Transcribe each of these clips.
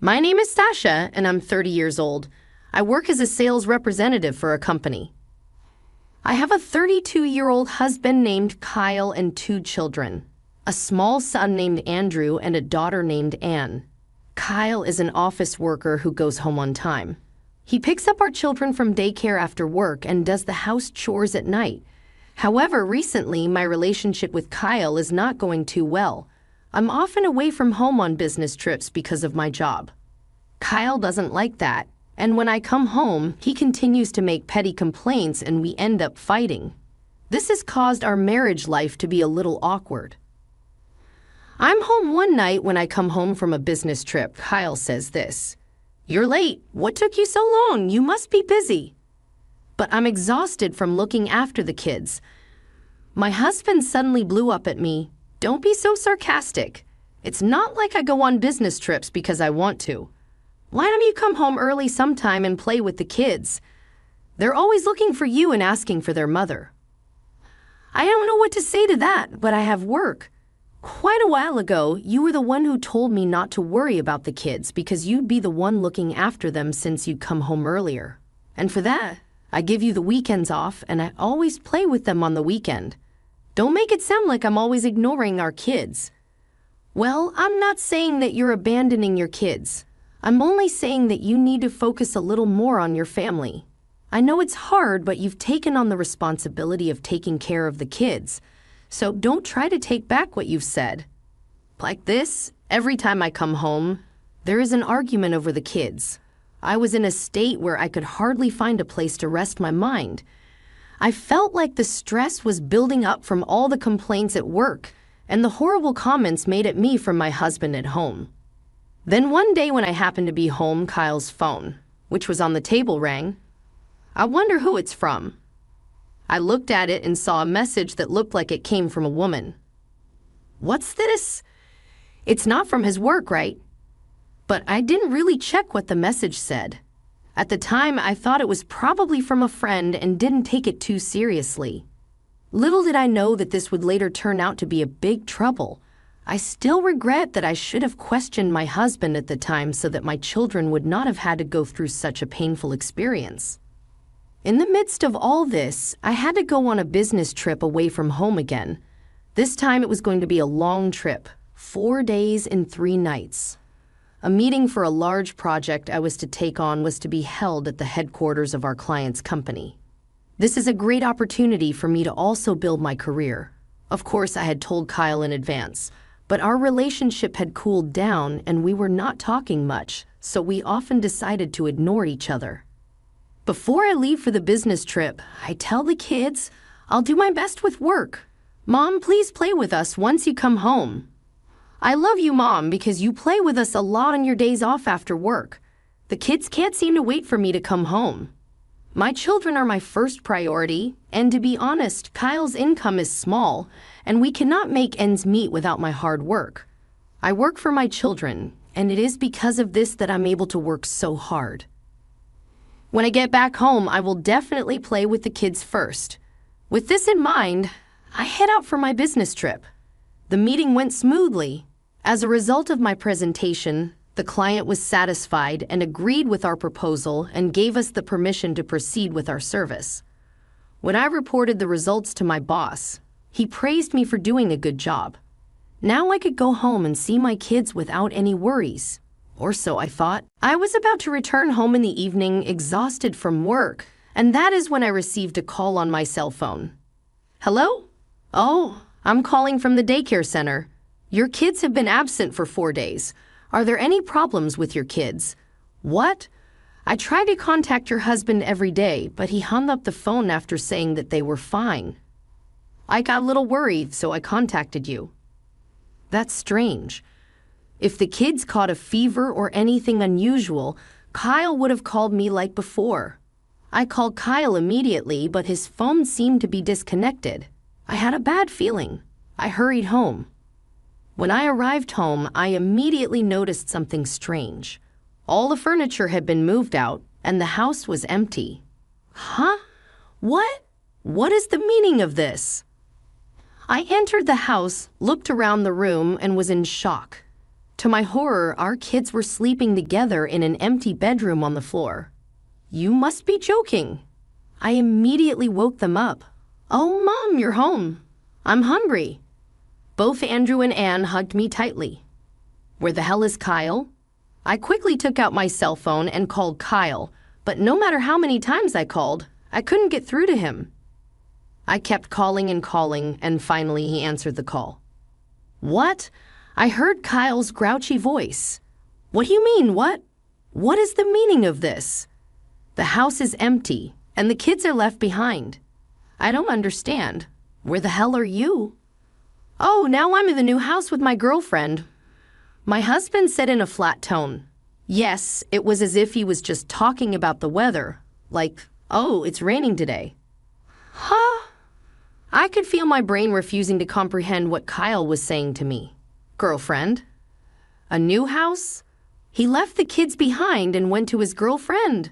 My name is Sasha, and I'm 30 years old. I work as a sales representative for a company. I have a 32-year-old husband named Kyle and 2 children, a small son named Andrew and a daughter named Anne. Kyle is an office worker who goes home on time. He picks up our children from daycare after work and does the house chores at night. However, recently, my relationship with Kyle is not going too well. I'm often away from home on business trips because of my job. Kyle doesn't like that, and when I come home, he continues to make petty complaints and we end up fighting. This has caused our marriage life to be a little awkward. I'm home one night when I come home from a business trip. Kyle says this, "You're late. What took you so long? You must be busy." But I'm exhausted from looking after the kids. My husband suddenly blew up at me. "Don't be so sarcastic. It's not like I go on business trips because I want to. Why don't you come home early sometime and play with the kids? They're always looking for you and asking for their mother." I don't know what to say to that, but I have work. Quite a while ago, you were the one who told me not to worry about the kids because you'd be the one looking after them since you'd come home earlier. And for that, I give you the weekends off and I always play with them on the weekend. Don't make it sound like I'm always ignoring our kids. Well, I'm not saying that you're abandoning your kids. I'm only saying that you need to focus a little more on your family. I know it's hard, but you've taken on the responsibility of taking care of the kids. So don't try to take back what you've said. Like this, every time I come home, there is an argument over the kids. I was in a state where I could hardly find a place to rest my mind. I felt like the stress was building up from all the complaints at work and the horrible comments made at me from my husband at home. Then one day when I happened to be home, Kyle's phone, which was on the table, rang. I wonder who it's from. I looked at it and saw a message that looked like it came from a woman. What's this? It's not from his work, right? But I didn't really check what the message said. At the time, I thought it was probably from a friend and didn't take it too seriously. Little did I know that this would later turn out to be a big trouble. I still regret that I should have questioned my husband at the time so that my children would not have had to go through such a painful experience. In the midst of all this, I had to go on a business trip away from home again. This time it was going to be a long trip, 4 days and 3 nights. A meeting for a large project I was to take on was to be held at the headquarters of our client's company. This is a great opportunity for me to also build my career. Of course, I had told Kyle in advance, but our relationship had cooled down and we were not talking much, so we often decided to ignore each other. Before I leave for the business trip, I tell the kids, I'll do my best with work. Mom, please play with us once you come home. I love you, Mom, because you play with us a lot on your days off after work. The kids can't seem to wait for me to come home. My children are my first priority, and to be honest, Kyle's income is small, and we cannot make ends meet without my hard work. I work for my children, and it is because of this that I'm able to work so hard. When I get back home, I will definitely play with the kids first. With this in mind, I head out for my business trip. The meeting went smoothly. As a result of my presentation, the client was satisfied and agreed with our proposal and gave us the permission to proceed with our service. When I reported the results to my boss, he praised me for doing a good job. Now I could go home and see my kids without any worries. Or so I thought. I was about to return home in the evening, exhausted from work, and that is when I received a call on my cell phone. Hello? Oh, I'm calling from the daycare center. Your kids have been absent for 4 days. Are there any problems with your kids? What? I tried to contact your husband every day, but he hung up the phone after saying that they were fine. I got a little worried, so I contacted you. That's strange. If the kids caught a fever or anything unusual, Kyle would have called me like before. I called Kyle immediately, but his phone seemed to be disconnected. I had a bad feeling. I hurried home. When I arrived home, I immediately noticed something strange. All the furniture had been moved out, and the house was empty. Huh? What? What is the meaning of this? I entered the house, looked around the room, and was in shock. To my horror, our kids were sleeping together in an empty bedroom on the floor. You must be joking. I immediately woke them up. Oh, Mom, you're home. I'm hungry. Both Andrew and Anne hugged me tightly. Where the hell is Kyle? I quickly took out my cell phone and called Kyle, but no matter how many times I called, I couldn't get through to him. I kept calling, and finally he answered the call. What? I heard Kyle's grouchy voice. What do you mean, what? What is the meaning of this? The house is empty, and the kids are left behind. I don't understand. Where the hell are you? Oh, now I'm in the new house with my girlfriend. My husband said in a flat tone. Yes, it was as if he was just talking about the weather. Like, oh, it's raining today. Huh? I could feel my brain refusing to comprehend what Kyle was saying to me. Girlfriend? A new house? He left the kids behind and went to his girlfriend.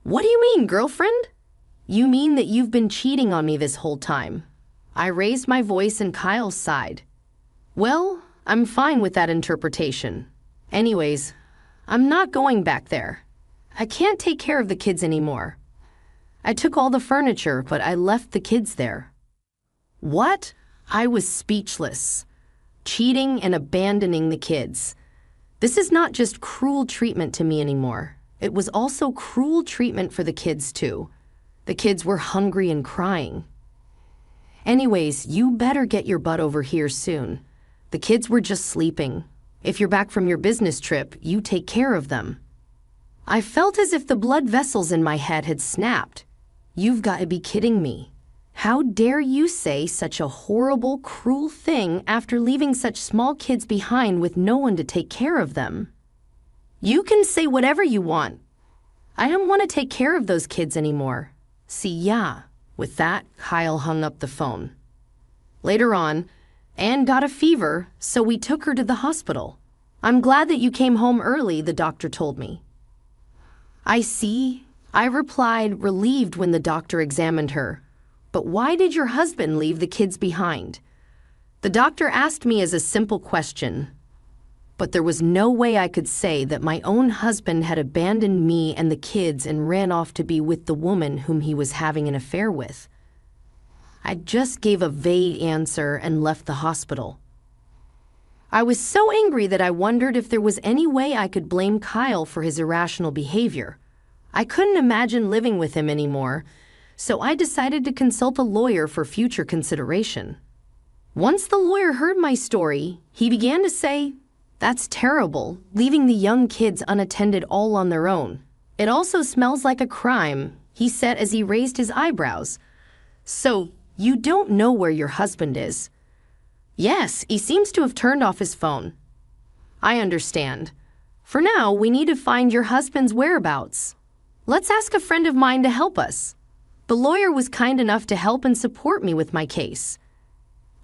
What do you mean, girlfriend? You mean that you've been cheating on me this whole time. I raised my voice and Kyle sighed. Well, I'm fine with that interpretation. Anyways, I'm not going back there. I can't take care of the kids anymore. I took all the furniture, but I left the kids there. What? I was speechless. Cheating and abandoning the kids. This is not just cruel treatment to me anymore. It was also cruel treatment for the kids, too. The kids were hungry and crying. Anyways, you better get your butt over here soon. The kids were just sleeping. If you're back from your business trip, you take care of them. I felt as if the blood vessels in my head had snapped. You've got to be kidding me. How dare you say such a horrible, cruel thing after leaving such small kids behind with no one to take care of them? You can say whatever you want. I don't want to take care of those kids anymore. See ya. With that, Kyle hung up the phone. Later on, Anne got a fever, so we took her to the hospital. I'm glad that you came home early, the doctor told me. I see, I replied, relieved when the doctor examined her. But why did your husband leave the kids behind? The doctor asked me as a simple question. But there was no way I could say that my own husband had abandoned me and the kids and ran off to be with the woman whom he was having an affair with. I just gave a vague answer and left the hospital. I was so angry that I wondered if there was any way I could blame Kyle for his irrational behavior. I couldn't imagine living with him anymore, so I decided to consult a lawyer for future consideration. Once the lawyer heard my story, he began to say, "That's terrible, leaving the young kids unattended all on their own. It also smells like a crime," he said as he raised his eyebrows. "So, you don't know where your husband is?" "Yes, he seems to have turned off his phone." "I understand. For now, we need to find your husband's whereabouts. Let's ask a friend of mine to help us." The lawyer was kind enough to help and support me with my case.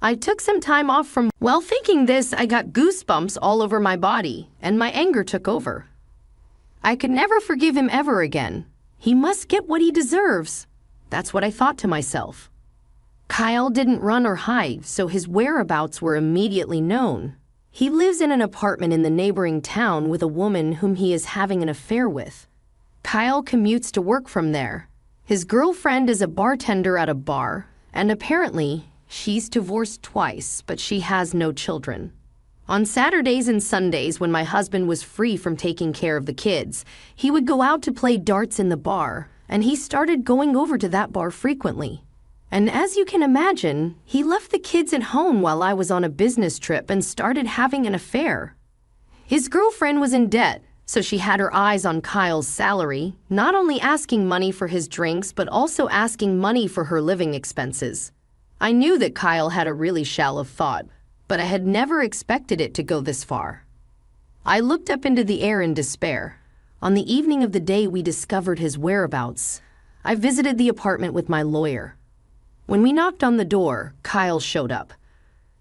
I took some time off from while thinking this, I got goosebumps all over my body, and my anger took over. I could never forgive him ever again. He must get what he deserves. That's what I thought to myself. Kyle didn't run or hide, so his whereabouts were immediately known. He lives in an apartment in the neighboring town with a woman whom he is having an affair with. Kyle commutes to work from there. His girlfriend is a bartender at a bar, and apparently, she's divorced twice, but she has no children. On Saturdays and Sundays, when my husband was free from taking care of the kids, he would go out to play darts in the bar, and he started going over to that bar frequently. And as you can imagine, he left the kids at home while I was on a business trip and started having an affair. His girlfriend was in debt, so she had her eyes on Kyle's salary, not only asking money for his drinks, but also asking money for her living expenses. I knew that Kyle had a really shallow thought, but I had never expected it to go this far. I looked up into the air in despair. On the evening of the day we discovered his whereabouts, I visited the apartment with my lawyer. When we knocked on the door, Kyle showed up.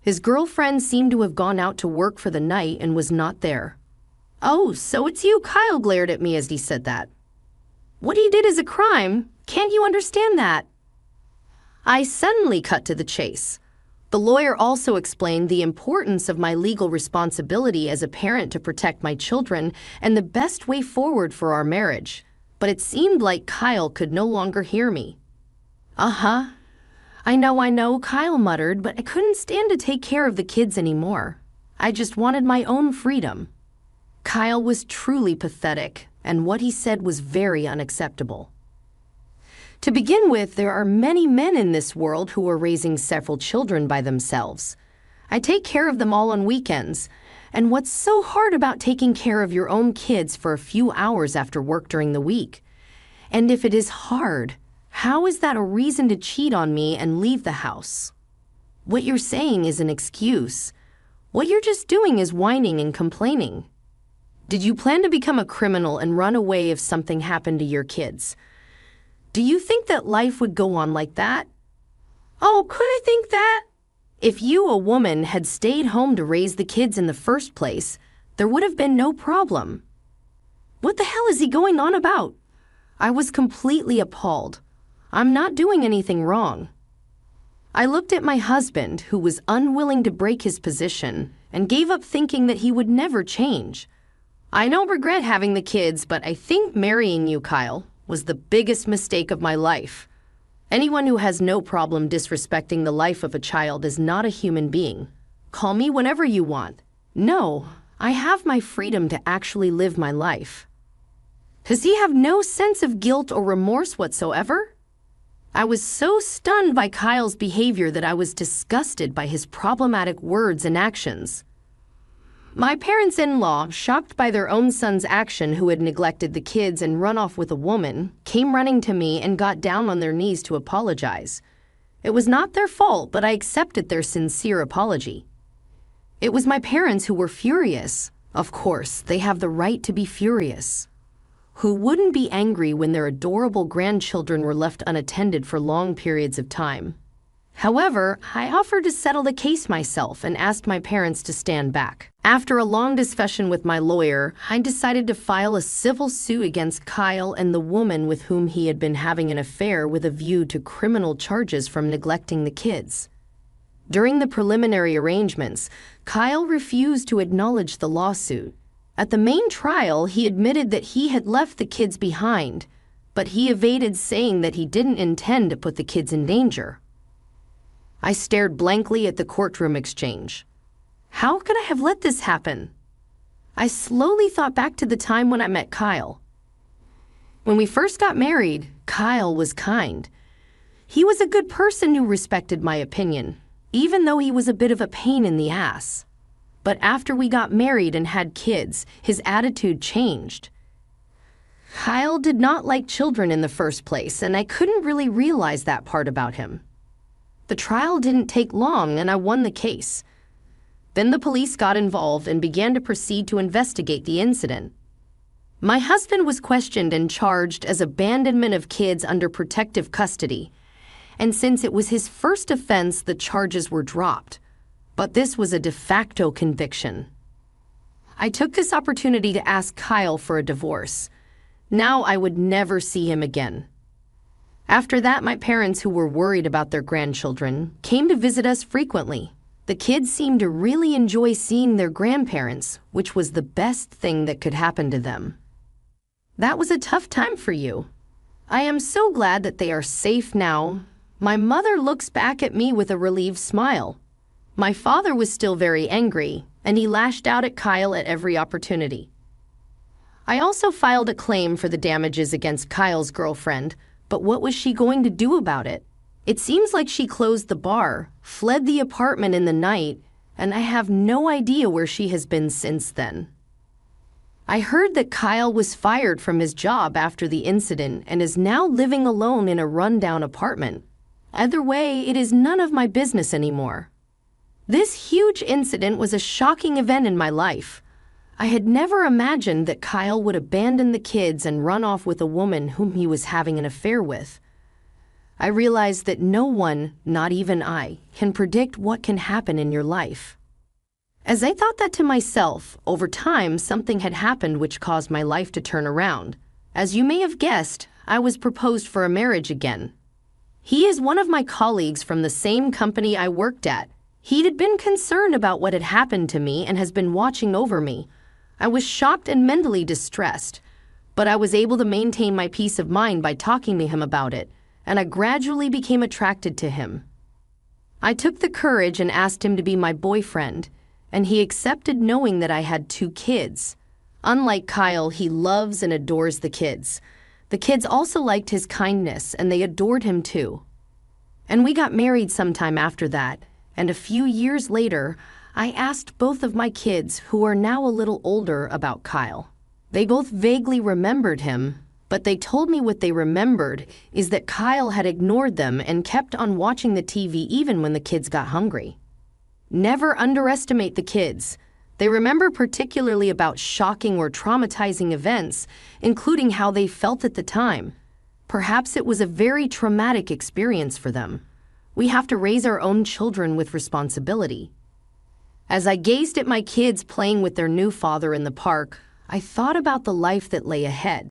His girlfriend seemed to have gone out to work for the night and was not there. "Oh, so it's you," Kyle glared at me as he said that. "What he did is a crime. Can't you understand that?" I suddenly cut to the chase. The lawyer also explained the importance of my legal responsibility as a parent to protect my children and the best way forward for our marriage. But it seemed like Kyle could no longer hear me. "Uh-huh. I know," Kyle muttered, but I couldn't stand to take care of the kids anymore. I just wanted my own freedom. Kyle was truly pathetic, and what he said was very unacceptable. To begin with, there are many men in this world who are raising several children by themselves. I take care of them all on weekends. And what's so hard about taking care of your own kids for a few hours after work during the week? And if it is hard, how is that a reason to cheat on me and leave the house? What you're saying is an excuse. What you're just doing is whining and complaining. Did you plan to become a criminal and run away if something happened to your kids? Do you think that life would go on like that? Oh, could I think that? If you, a woman, had stayed home to raise the kids in the first place, there would have been no problem. What the hell is he going on about? I was completely appalled. I'm not doing anything wrong. I looked at my husband, who was unwilling to break his position, and gave up thinking that he would never change. I don't regret having the kids, but I think marrying you, Kyle, was the biggest mistake of my life. Anyone who has no problem disrespecting the life of a child is not a human being. Call me whenever you want. No, I have my freedom to actually live my life. Does he have no sense of guilt or remorse whatsoever? I was so stunned by Kyle's behavior that I was disgusted by his problematic words and actions. My parents-in-law, shocked by their own son's action who had neglected the kids and run off with a woman, came running to me and got down on their knees to apologize. It was not their fault, but I accepted their sincere apology. It was my parents who were furious. Of course, they have the right to be furious. Who wouldn't be angry when their adorable grandchildren were left unattended for long periods of time? However, I offered to settle the case myself and asked my parents to stand back. After a long discussion with my lawyer, I decided to file a civil suit against Kyle and the woman with whom he had been having an affair with a view to criminal charges from neglecting the kids. During the preliminary arrangements, Kyle refused to acknowledge the lawsuit. At the main trial, he admitted that he had left the kids behind, but he evaded saying that he didn't intend to put the kids in danger. I stared blankly at the courtroom exchange. How could I have let this happen? I slowly thought back to the time when I met Kyle. When we first got married, Kyle was kind. He was a good person who respected my opinion, even though he was a bit of a pain in the ass. But after we got married and had kids, his attitude changed. Kyle did not like children in the first place, and I couldn't really realize that part about him. The trial didn't take long, and I won the case. Then the police got involved and began to proceed to investigate the incident. My husband was questioned and charged as abandonment of kids under protective custody, and since it was his first offense, the charges were dropped. But this was a de facto conviction. I took this opportunity to ask Kyle for a divorce. Now I would never see him again. After that, my parents, who were worried about their grandchildren, came to visit us frequently. The kids seemed to really enjoy seeing their grandparents, which was the best thing that could happen to them. That was a tough time for you. I am so glad that they are safe now. My mother looks back at me with a relieved smile. My father was still very angry, and he lashed out at Kyle at every opportunity. I also filed a claim for the damages against Kyle's girlfriend, but what was she going to do about it? It seems like she closed the bar, fled the apartment in the night, and I have no idea where she has been since then. I heard that Kyle was fired from his job after the incident and is now living alone in a rundown apartment. Either way, it is none of my business anymore. This huge incident was a shocking event in my life. I had never imagined that Kyle would abandon the kids and run off with a woman whom he was having an affair with. I realized that no one, not even I, can predict what can happen in your life. As I thought that to myself, over time something had happened which caused my life to turn around. As you may have guessed, I was proposed for a marriage again. He is one of my colleagues from the same company I worked at, He had been concerned about what had happened to me and has been watching over me. I was shocked and mentally distressed, but I was able to maintain my peace of mind by talking to him about it, and I gradually became attracted to him. I took the courage and asked him to be my boyfriend, and he accepted knowing that I had 2 kids. Unlike Kyle, he loves and adores the kids. The kids also liked his kindness, and they adored him too. And we got married sometime after that, and a few years later, I asked both of my kids, who are now a little older, about Kyle. They both vaguely remembered him, but they told me what they remembered is that Kyle had ignored them and kept on watching the TV even when the kids got hungry. Never underestimate the kids. They remember particularly about shocking or traumatizing events, including how they felt at the time. Perhaps it was a very traumatic experience for them. We have to raise our own children with responsibility. As I gazed at my kids playing with their new father in the park, I thought about the life that lay ahead.